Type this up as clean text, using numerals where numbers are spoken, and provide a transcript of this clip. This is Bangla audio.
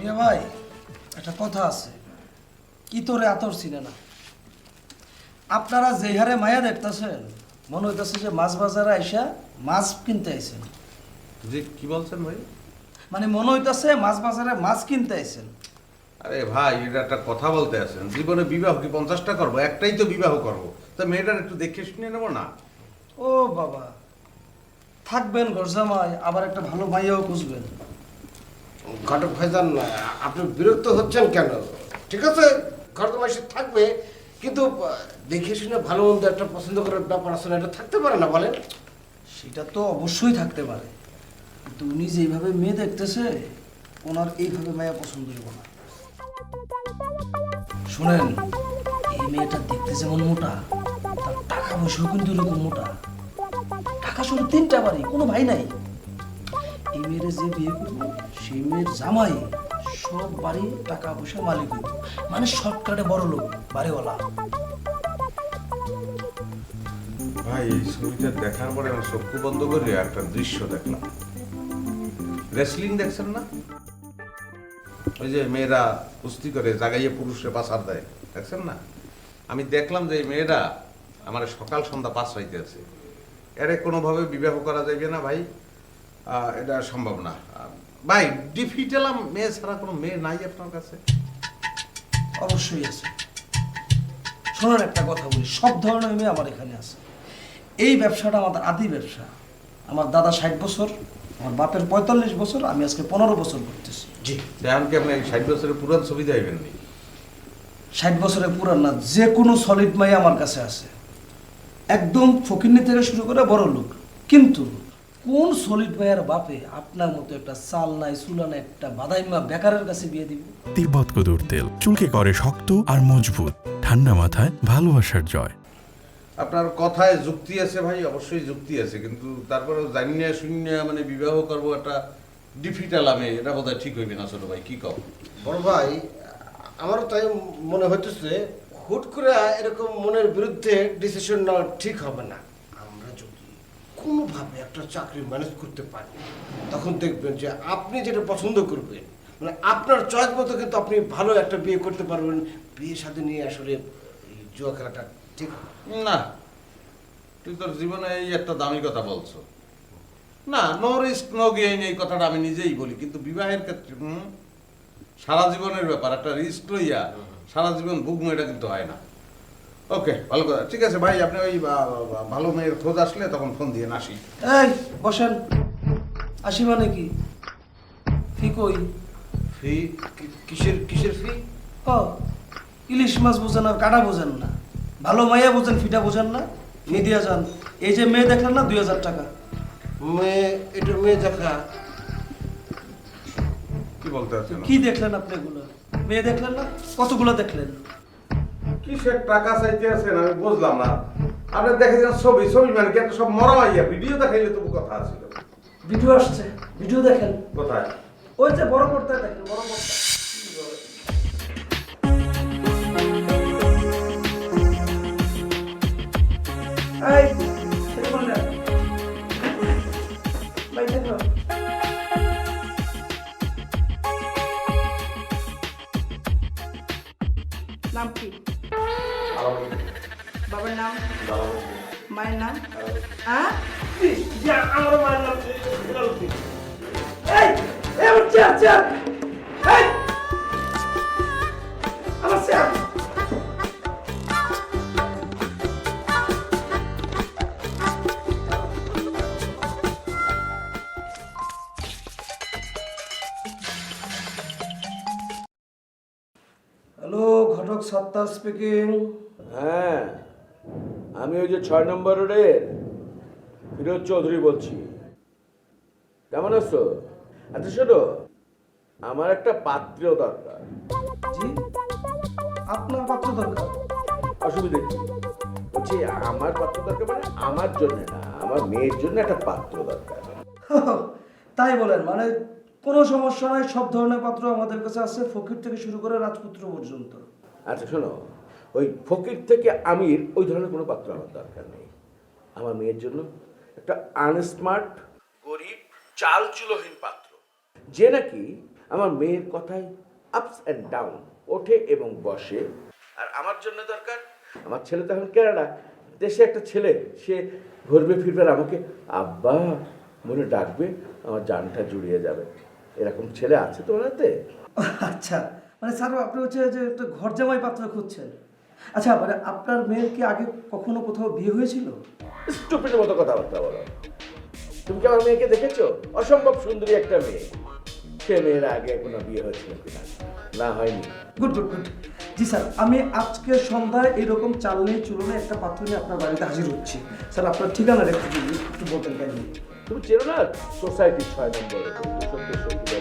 মিয়া ভাই, একটা কথা আছে, কি তোরে আতর চিনে না। আপনারা যে হারে মায়া দেখতেছেন, মনে হইতেছে যে মাছ বাজারে আইসা মাছ কিনতে আইছেন। জি কি বলছেন ভাই? মানে মনে হইতেছে মাছ বাজারে মাছ কিনতে আইছেন। আরে ভাই, এটা একটা কথা বলতে আছেন, জীবনে বিবাহ কি 50টা করবো? একটাই তো বিবাহ করবো, তা মেয়েটার একটু দেখে শুনে নেবো না? ও বাবা, থাকবেন ঘর জামাই, আবার একটা ভালো মাইয়াও খুঁজবেন। ঘটক ভাইজান, আপনি বিরক্ত হচ্ছেন কেন? ঠিক আছে, ঘটক মাসে থাকবে, কিন্তু দেখে শুনে ভালো মন্দ একটা পছন্দ করার ব্যাপার আছে না, এটা থাকতে পারে না বলেন? সেটা তো অবশ্যই থাকতে পারে, কিন্তু উনি যেভাবে মেয়ে দেখতেছে, ওনার এইভাবে মায়া পছন্দ হইব না। শুনেন, এই মেয়েটা দেখতে যেমন মোটা, তার টাকা পয়সাও কিন্তু এরকম মোটা। টাকা শুধু 3টা বাড়ি, কোনো ভাই নাই। এই মেয়ের যে বিয়ে করবো, সেই মেয়ের জামাই সব বাড়ি টাকা পয়সা মালিক হইব, মানে শর্টকাটে বড় লোক, বাড়িওয়ালা। ভাই, এই ছবিটা দেখার পরে আমার চক্ষু বন্ধ করে একটা দৃশ্য দেখলাম। রেসলিং দেখছেন না? ওই যে মেয়েরা কুস্তি করে জাগাইয়ে পুরুষে পাচার দেয়, দেখছেন না? আমি দেখলাম যে এই মেয়েরা আমার সকাল সন্ধ্যা পাঁচ হইতে আছে, এরে কোনোভাবে বিবাহ করা যাবে না ভাই, এটা সম্ভব না ভাই। ডিফিট এলাম, মেয়ে ছাড়া কোনো মেয়ে নাই আপনার কাছে? অবশ্যই আছে। শোনেন, একটা কথা বলি, সব ধরনের মেয়ে আমার এখানে আছে। এই ব্যবসাটা আমাদের আদি ব্যবসা। আমার দাদা 60 বছর, আমার বাপের 45 বছর, আমি আজকে 15 বছর করতেছি। জি। এখন কি আপনি 60 বছরের পুরান ছবি দেবেন নি? 60 বছরের পুরান না, যে কোনো সলিড মাই আমার কাছে আছে, একদম ফকিন্নি থেকে শুরু করে বড় লোক। কিন্তু কোন সলিড মাইয়ার বাপে আপনার মতো একটা চাল নাই চুলা নাই একটা বাদাইমা বেকারের কাছে বিয়ে দিব? তিব্বত কদুর তেল চুলকে করে শক্ত আর মজবুত, ঠান্ডা মাথায় ভালোবাসার জয়। আপনার কথায় যুক্তি আছে ভাই, অবশ্যই যুক্তি আছে, কিন্তু তারপরেও জানিয়ে শুনিয়ে মানে বিবাহ করবো একটা ডিফিট এলামে, এটা বোধহয় ঠিক হইবে না। ছোট ভাই কি কও? বড় ভাই, আমারও তাই মনে হইতেছে, হুট করে এরকম মনের বিরুদ্ধে ডিসিশন নেওয়া ঠিক হবে না। আমরা যদি কোনোভাবে একটা চাকরি ম্যানেজ করতে পারি, তখন দেখবেন যে আপনি যেটা পছন্দ করবেন, মানে আপনার চয়েস মতো কিন্তু আপনি ভালো একটা বিয়ে করতে পারবেন। বিয়ে শাদী নিয়ে আসলে এই জুয়া খেলাটা ঠিক হবে না, তুই তোর জীবনে এই একটা দামি কথা বলছো না। নো রিস্ক নো গেইন, এই কথাটা আমি নিজেই বলি, কিন্তু বিবাহের ক্ষেত্রে সারা জীবনের ব্যাপার, একটা রিস্ক লইয়া সারা জীবন ভুগবো, এটা কিন্তু হয় না। ওকে, ভালো কথা, ঠিক আছে ভাই, আপনি ওই ভালো মেয়ের খোঁজ আসলে তখন ফোন দিয়ে আসি। এই বসেন, আসি মানে কি? ফি কই? ফি? কিসের কিসের ফি? ও, ইলিশ মাছ বোঝেন আর কাটা বোঝেন না, ভালো মাইয়া বোঝেন, ফিটা বোঝেন না, ফি দিয়া যান। এই যে মেয়ে দেখলেন না, 2000 টাকা। মেয়ে? এটা মেয়ে দেখা? কি বলতে আছেন? কি দেখলেন আপনি? এগুলো মেয়ে দেখলেন না? কতগুলো দেখলেন? কিসের টাকা চাইতে আছেন আমি বুঝলাম না। আপনি দেখেছেন ছবি, ছবি মানে কি একটা সব মরা হইয়া? ভিডিও দেখাইলে তবু কথা আছিল। ভিডিও আসছে, ভিডিও দেখেন। কোথায়? ওই যে বড় পর্দায় দেখেন, বড় পর্দা। এই, ছেলে বললে। ভাই দেখো। নাম কি? বাবার নাম? মায়ের নাম? আমার মায়ের নাম এই, আমার চেয়ার, চেয়ার। এই, আমার চেয়ার। হ্যালো, ঘটক সত্তার স্পিকিং। হ্যাঁ, আমি ওই যে 6 নম্বর রোডের ফিরোজ চৌধুরী বলছি। কেমন আছো? আচ্ছা শোনো, আমার একটা পাত্র দরকার। জি, আপনার পাত্র দরকার? অসুবিধা কি? বলছি আমার পাত্র দরকার মানে আমার জন্য না, আমার মেয়ের জন্য একটা পাত্র দরকার। তাই বলেন? মানে কোনো সমস্যা নাই, সব ধরনের পাত্র আমাদের কাছে আছে, ফকির থেকে শুরু করে রাজপুত্র পর্যন্ত। আচ্ছা শোনো, ওই ফকির থেকে আমির ওই ধরনের কোনো পাত্র আমার দরকার নেই। আমার মেয়ের জন্য একটা আনস্মার্ট, গরিব, চালচুলোহীন পাত্র, যে নাকি আমার মেয়ের কথায় আপস অ্যান্ড ডাউন, ওঠে এবং বসে। আর আমার জন্য দরকার, আমার ছেলে তো এখন কেনাডা, দেশে একটা ছেলে, সে ঘুরবে ফিরবে আর আমাকে আব্বা বলে ডাকবে, আমার জানটা জুড়িয়ে যাবে। এরকম ছেলে আছে তোমার হাতে? আচ্ছা, মানে স্যার আপনি হচ্ছে যে একটা ঘর জামাই পাত্র খুঁজছেন। আচ্ছা, মানে আপনার মেয়ের কি আগে কখনো কোথাও বিয়ে হয়েছিল? স্টুপিডের মতো কথাবার্তা বলো। তুমি কি আমার মেয়েকে দেখেছো? অসম্ভব সুন্দরী একটা মেয়ে। সে মেয়ের আগে কোনো বিয়ে হয়েছিল কিনা? না, হয়নি। Good good good. জি স্যার, আমি আজকে সন্ধ্যায় এরকম চাল নিয়ে চুলনে একটা পাত্র নিয়ে আপনার বাড়িতে হাজির হচ্ছি। স্যার আপনার ঠিকানা রেখে দিন, একটু বলতেন কেন? তুমি চেনো না সোসাইটি 6 নম্বরে? সত্যি সত্যি